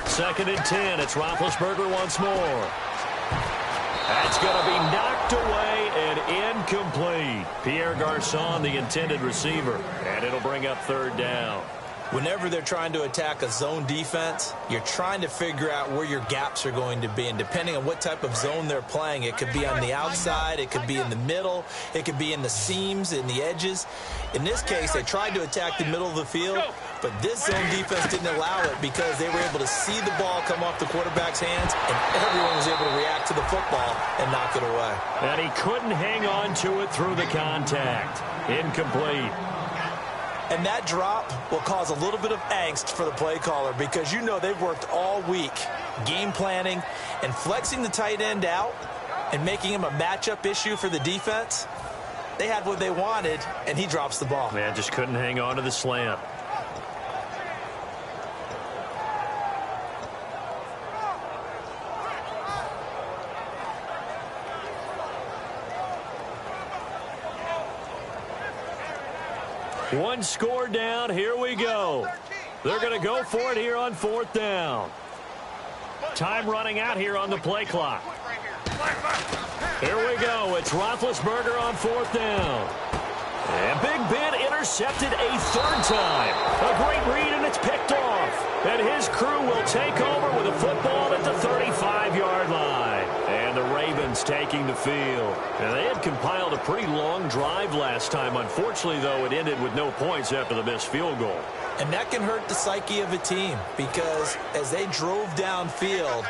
Speaker 4: 2nd and 10. It's Roethlisberger once more. That's going to be knocked away and incomplete. Pierre Garcon, the intended receiver. And it'll bring up 3rd down.
Speaker 5: Whenever they're trying to attack a zone defense, you're trying to figure out where your gaps are going to be. And depending on what type of zone they're playing, it could be on the outside, it could be in the middle, it could be in the seams, in the edges. In this case, they tried to attack the middle of the field, but this zone defense didn't allow it because they were able to see the ball come off the quarterback's hands, and everyone was able to react to the football and knock it away.
Speaker 4: And he couldn't hang on to it through the contact. Incomplete.
Speaker 5: And that drop will cause a little bit of angst for the play caller because you know they've worked all week game planning and flexing the tight end out and making him a matchup issue for the defense. They had what they wanted, and he drops the ball.
Speaker 4: Man, just couldn't hang on to the slant. One score down. Here we go. They're going to go for it here on 4th down. Time running out here on the play clock. Here we go. It's Roethlisberger on 4th down. And Big Ben intercepted a 3rd time. A great read, and it's picked off. And his crew will take over with a football at the 35-yard line. And the Ravens taking the field. And they had compiled a pretty long drive last time. Unfortunately, though, it ended with no points after the missed field goal.
Speaker 5: And that can hurt the psyche of a team because as they drove downfield,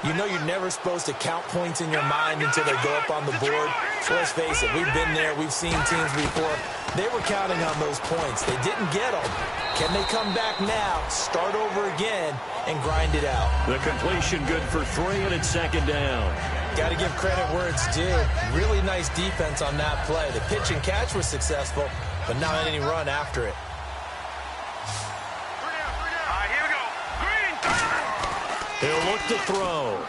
Speaker 5: you know you're never supposed to count points in your mind until they go up on the board. So let's face it, we've been there. We've seen teams before. They were counting on those points. They didn't get them. Can they come back now, start over again, and grind it out?
Speaker 4: The completion good for 3, and it's 2nd down.
Speaker 5: Got to give credit where it's due. Really nice defense on that play. The pitch and catch was successful, but not any run after it.
Speaker 4: He'll look to throw.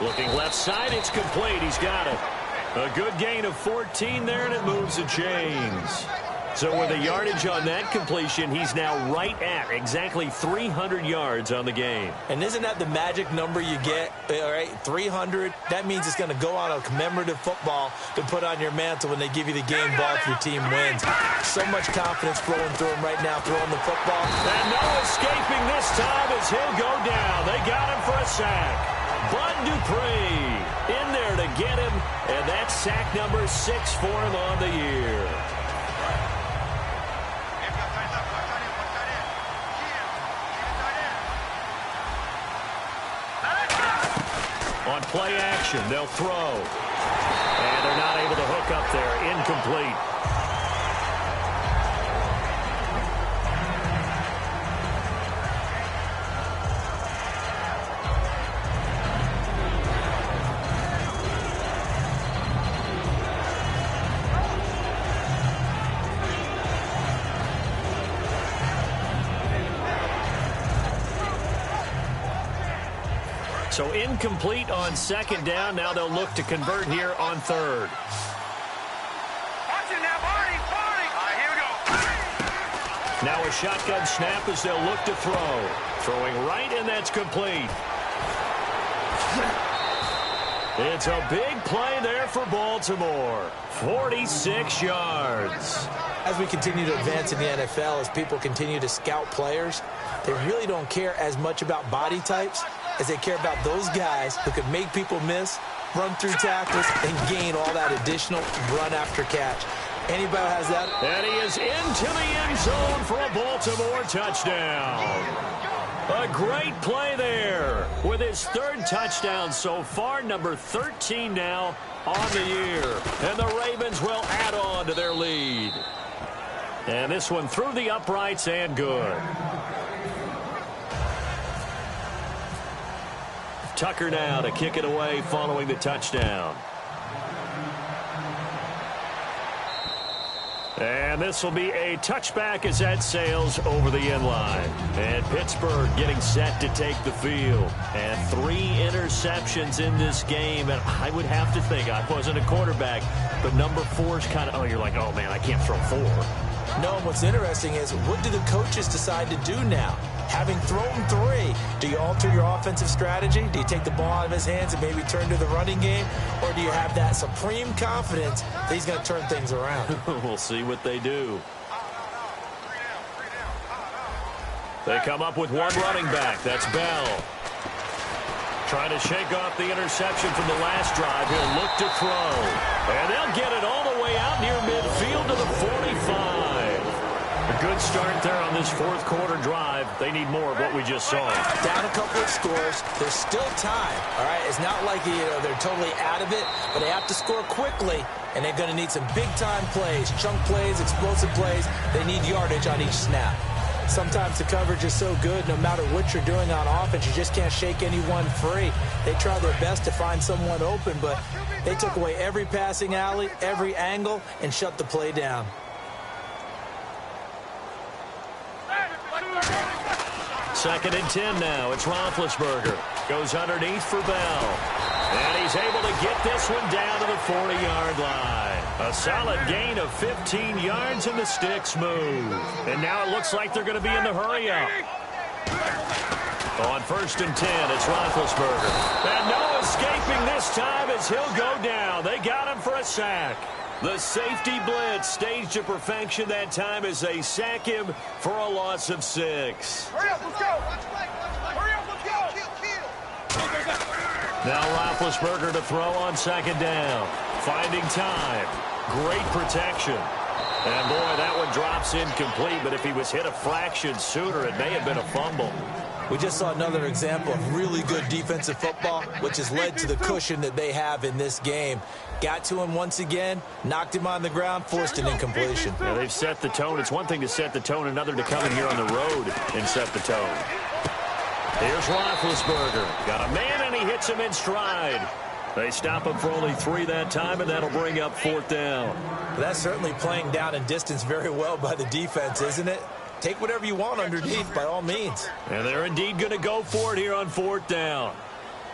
Speaker 4: Looking left side, it's complete. He's got it. A good gain of 14 there, and it moves the chains. So with the yardage on that completion, he's now right at exactly 300 yards on the game.
Speaker 5: And isn't that the magic number you get? All right, 300. That means it's going to go on a commemorative football to put on your mantle when they give you the game ball if your team wins. So much confidence flowing through him right now, throwing the football.
Speaker 4: And no escaping this time as he'll go down. They got him for a sack. Bud Dupree in there to get him, and that's sack number 6 for him on the year. On play action, they'll throw. And they're not able to hook up there. Incomplete. So incomplete on 2nd down. Now they'll look to convert here on 3rd. Now a shotgun snap as they'll look to throw. Throwing right, and that's complete. It's a big play there for Baltimore. 46 yards.
Speaker 5: As we continue to advance in the NFL, as people continue to scout players, they really don't care as much about body types as they care about those guys who can make people miss, run through tackles, and gain all that additional run after catch. Anybody has that?
Speaker 4: And he is into the end zone for a Baltimore touchdown. A great play there with his 3rd touchdown so far, number 13 now on the year. And the Ravens will add on to their lead. And this one through the uprights and good. Tucker now to kick it away following the touchdown. And this will be a touchback as that sails over the end line. And Pittsburgh getting set to take the field. And 3 interceptions in this game. And I would have to think, I wasn't a quarterback, but number 4 is kind of, oh, you're like, oh, man, I can't throw 4.
Speaker 5: No, what's interesting is what do the coaches decide to do now? Having thrown 3, do you alter your offensive strategy? Do you take the ball out of his hands and maybe turn to the running game? Or do you have that supreme confidence that he's going to turn things around?
Speaker 4: We'll see what they do. They come up with one running back. That's Bell. Trying to shake off the interception from the last drive. He'll look to throw. And they'll get it all the way out near midfield to the 45. A good start there on this fourth quarter drive. They need more of what we just saw.
Speaker 5: Down a couple of scores. There's still time. All right, it's not like they're totally out of it, but they have to score quickly, and they're going to need some big-time plays, chunk plays, explosive plays. They need yardage on each snap. Sometimes the coverage is so good, no matter what you're doing on offense, you just can't shake anyone free. They try their best to find someone open, but they took away every passing alley, every angle, and shut the play down.
Speaker 4: Second and 10 now. It's Roethlisberger. Goes underneath for Bell. And he's able to get this one down to the 40-yard line. A solid gain of 15 yards, and the sticks move. And now it looks like they're going to be in the hurry-up. On first and 10, it's Roethlisberger. And no escaping this time as he'll go down. They got him for a sack. The safety blitz staged to perfection that time as they sack him for a loss of 6.
Speaker 2: Hurry up, let's go. Hurry up, let's go.
Speaker 4: Now Roethlisberger to throw on second down. Finding time. Great protection. And boy, that one drops incomplete, but if he was hit a fraction sooner, it may have been a fumble.
Speaker 5: We just saw another example of really good defensive football, which has led to the cushion that they have in this game. Got to him once again, knocked him on the ground, forced an incompletion.
Speaker 4: Yeah, they've set the tone. It's one thing to set the tone, another to come in here on the road and set the tone. Here's Roethlisberger. Got a man, and he hits him in stride. They stop him for only 3 that time, and that'll bring up fourth down.
Speaker 5: That's certainly playing down in distance very well by the defense, isn't it? Take whatever you want underneath, by all means.
Speaker 4: And they're indeed going to go for it here on fourth down.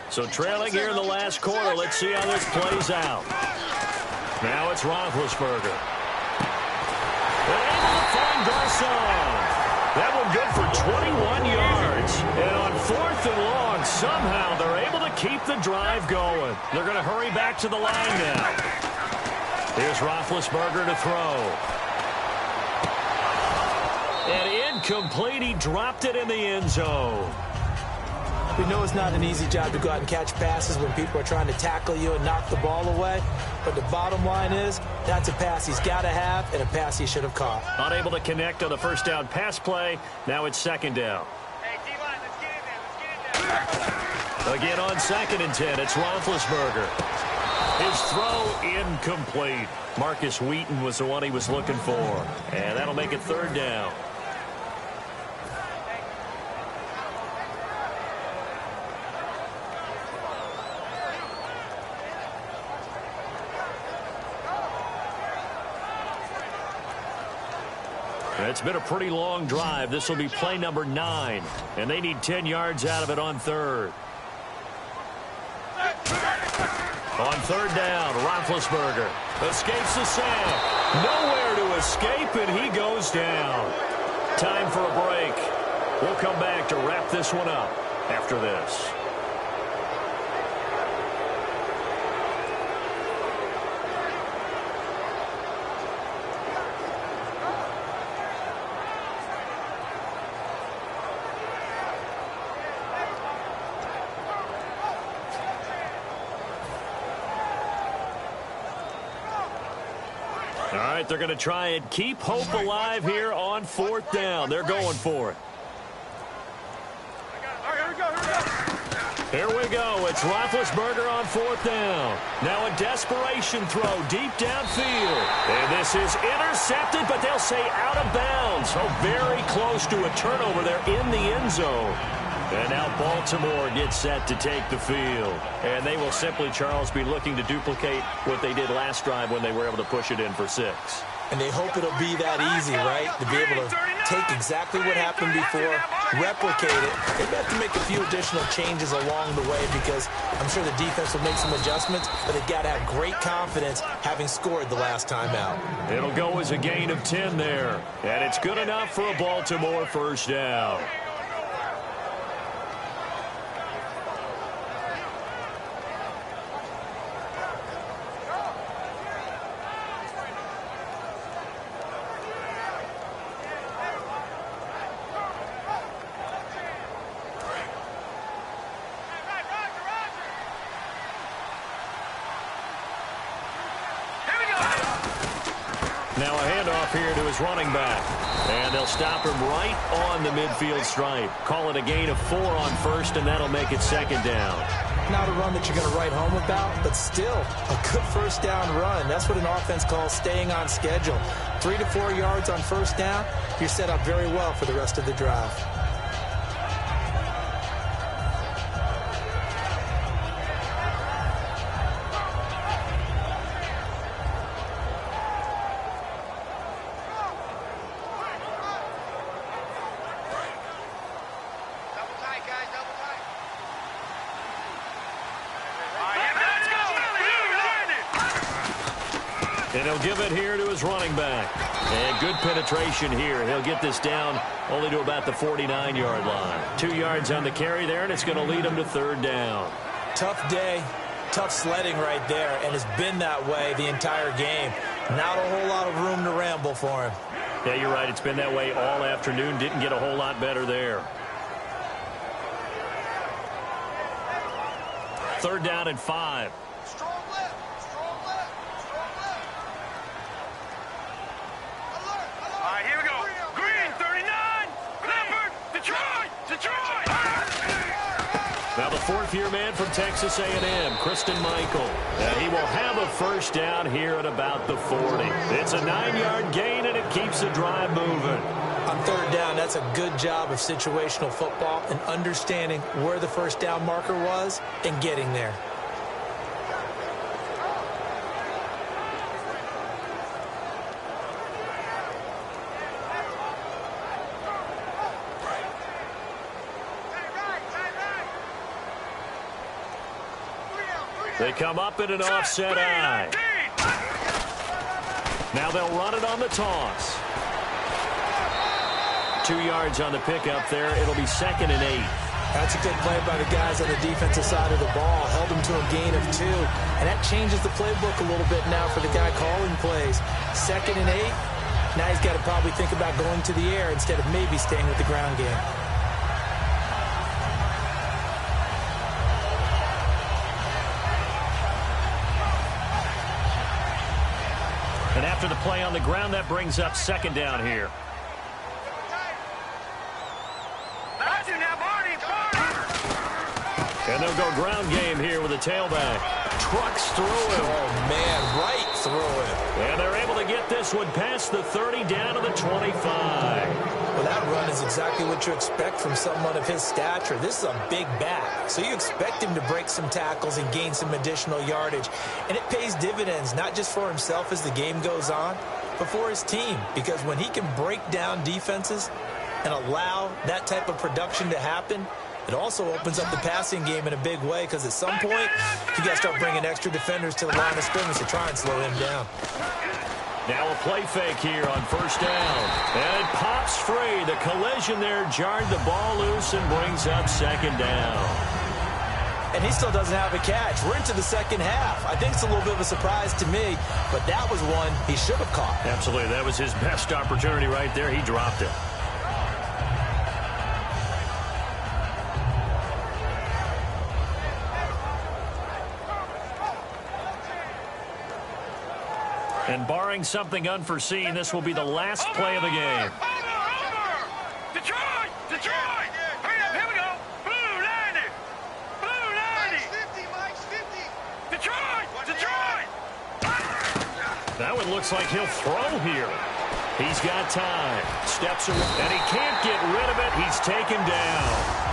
Speaker 4: So trailing here in the last quarter, let's see how this plays out. Now it's Roethlisberger. And able to find Garcon. That one good for 21 yards. And on fourth and long, somehow they're able to keep the drive going. They're going to hurry back to the line now. Here's Roethlisberger to throw. And incomplete. He dropped it in the end zone.
Speaker 5: We know it's not an easy job to go out and catch passes when people are trying to tackle you and knock the ball away. But the bottom line is, that's a pass he's got to have and a pass he should have caught.
Speaker 4: Unable to connect on the first down pass play. Now it's second down.
Speaker 2: Hey, D-line, let's get in there. Let's get in there.
Speaker 4: Again on second and 10, it's Roethlisberger. His throw incomplete. Marcus Wheaton was the one he was looking for. And that'll make it third down. It's been a pretty long drive. This will be play number 9. And they need 10 yards out of it on third. On third down, Roethlisberger escapes the sack. Nowhere to escape, and he goes down. Time for a break. We'll come back to wrap this one up after this. All right, they're going to try and keep hope alive here on fourth down. They're going for it.
Speaker 2: All right, here we go.
Speaker 4: Here we go. It's Roethlisberger on fourth down. Now a desperation throw deep downfield. And this is intercepted, but they'll say out of bounds. So very close to a turnover there in the end zone. And now Baltimore gets set to take the field. And they will simply, Charles, be looking to duplicate what they did last drive when they were able to push it in for 6.
Speaker 5: And they hope it'll be that easy, right? To be able to take exactly what happened before, replicate it. They have to make a few additional changes along the way because I'm sure the defense will make some adjustments, but they've got to have great confidence having scored the last time out.
Speaker 4: It'll go as a gain of 10 there. And it's good enough for a Baltimore first down. Now a handoff here to his running back. And they'll stop him right on the midfield stripe. Call it a gain of 4 on first, and that'll make it 2nd down.
Speaker 5: Not a run that you're going to write home about, but still a good first down run. That's what an offense calls staying on schedule. 3 to 4 yards on first down, you're set up very well for the rest of the drive.
Speaker 4: And he'll give it here to his running back. And good penetration here. He'll get this down only to about the 49-yard line. 2 yards on the carry there, and it's going to lead him to 3rd down.
Speaker 5: Tough day, tough sledding right there, and it's been that way the entire game. Not a whole lot of room to ramble for him.
Speaker 4: Yeah, you're right. It's been that way all afternoon. Didn't get a whole lot better there. 3rd down and 5. Now the 4th-year man from Texas A&M, Kristen Michael. He will have a first down here at about the 40. It's a 9-yard gain, and it keeps the drive moving.
Speaker 5: On 3rd down, that's a good job of situational football and understanding where the first down marker was and getting there.
Speaker 4: They come up in an offset eye. Now they'll run it on the toss. 2 yards on the pickup there. It'll be 2nd and 8.
Speaker 5: That's a good play by the guys on the defensive side of the ball. Held them to a gain of 2. And that changes the playbook a little bit now for the guy calling plays. 2nd and 8. Now he's got to probably think about going to the air instead of maybe staying with the ground game.
Speaker 4: And after the play on the ground, that brings up 2nd down here. And they'll go ground game here with a tailback. Trucks through him.
Speaker 5: Oh, man, right through him.
Speaker 4: And they're able to get this one past the 30 down to the 25.
Speaker 5: Well, that run is exactly what you expect from someone of his stature. This is a big back, so you expect him to break some tackles and gain some additional yardage. And it pays dividends, not just for himself as the game goes on, but for his team. Because when he can break down defenses and allow that type of production to happen, it also opens up the passing game in a big way, because at some point, you got to start bringing extra defenders to the line of scrimmage to try and slow him down.
Speaker 4: Now a play fake here on first down. And it pops free. The collision there jarred the ball loose and brings up 2nd down.
Speaker 5: And he still doesn't have a catch. We're into the 2nd half. I think it's a little bit of a surprise to me, but that was one he should have caught.
Speaker 4: Absolutely. That was his best opportunity right there. He dropped it. And barring something unforeseen, this will be the last play of the game.
Speaker 1: Detroit! Detroit! Hurry up, here we go! Blue 90! Blue 90! Mike's 50, Mike's 50! Detroit! Detroit!
Speaker 4: That one looks like he'll throw here. He's got time. Steps around, and he can't get rid of it. He's taken down.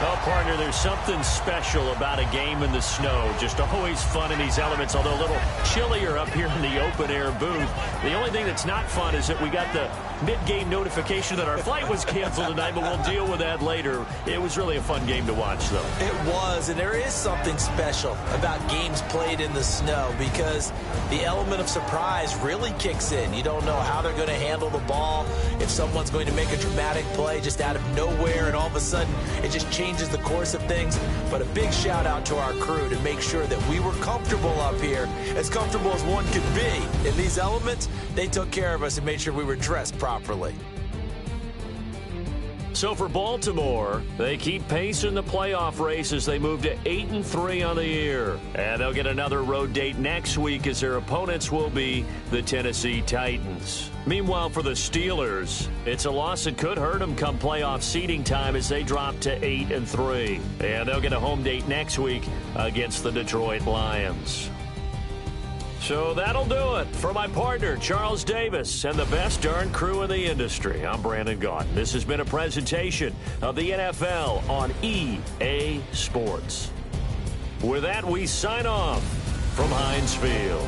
Speaker 4: Well, partner, there's something special about a game in the snow. Just always fun in these elements, although a little chillier up here in the open-air booth. The only thing that's not fun is that we got the mid-game notification that our flight was canceled tonight, but we'll deal with that later. It was really a fun game to watch, though.
Speaker 5: It was, and there is something special about games played in the snow, because the element of surprise really kicks in. You don't know how they're going to handle the ball, if someone's going to make a dramatic play just out of nowhere, and all of a sudden it just changes the course of things. But a big shout out to our crew to make sure that we were comfortable up here, as comfortable as one could be. In these elements, they took care of us and made sure we were dressed properly.
Speaker 4: So for Baltimore, they keep pace in the playoff race as they move to 8-3 on the year. And they'll get another road date next week as their opponents will be the Tennessee Titans. Meanwhile, for the Steelers, it's a loss that could hurt them come playoff seeding time as they drop to 8-3. And they'll get a home date next week against the Detroit Lions. So that'll do it. For my partner, Charles Davis, and the best darn crew in the industry, I'm Brandon Gaudin. This has been a presentation of the NFL on EA Sports. With that, we sign off from Heinz Field.